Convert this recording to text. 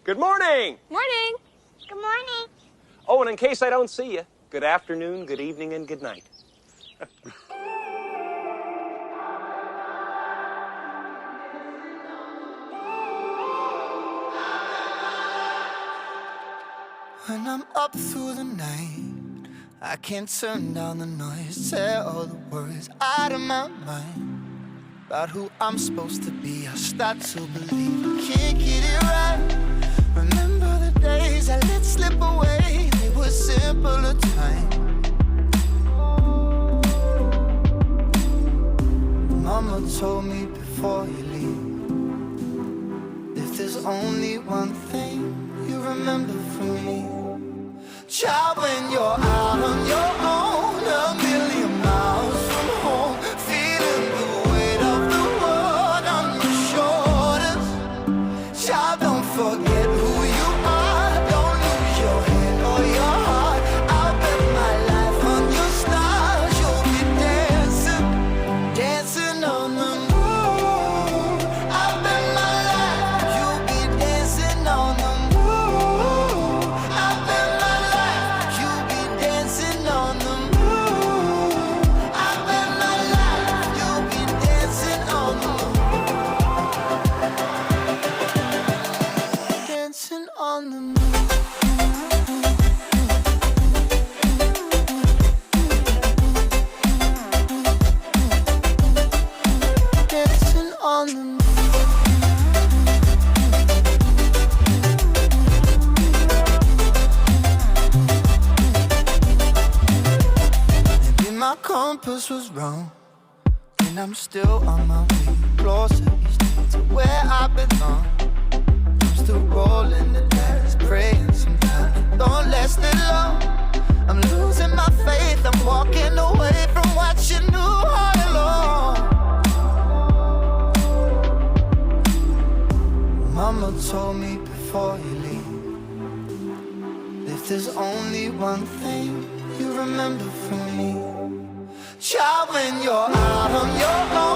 Good morning. Morning. Good morning. Oh, and in case I don't see you, good afternoon, good evening, and good night. When I'm up through the night, I can't turn down the noise, tear all the worries out of my mind. About who I'm supposed to be, I start to believe I can't get it right. Remember the days I let slip away, they were simpler times. Mama told me before you leave, if there's only one thing you remember from me, child, when you're out on your own, a million miles from home, feeling the weight of the world on your shoulders. Child, don't forget who you are, don't lose your head or your heart. I'll bet my life on your stars, you'll be dancing, dancing on the moon. I'll bet my life, you'll be dancing on the moon. I'll bet my life, you'll be dancing on the moon. I'll bet my life, you'll be dancing on the moon. Dancing on the moon. Dancing on the moon. Maybe my compass was wrong, and I'm still on my way closer each day to where I belong. I'm still rolling the dice, praying sometimes it don't last that long. I'm losing my faith, I'm walking away from what you knew all along. Mama told me before you leave, if there's only one thing you remember from me, child, when you're out on your own,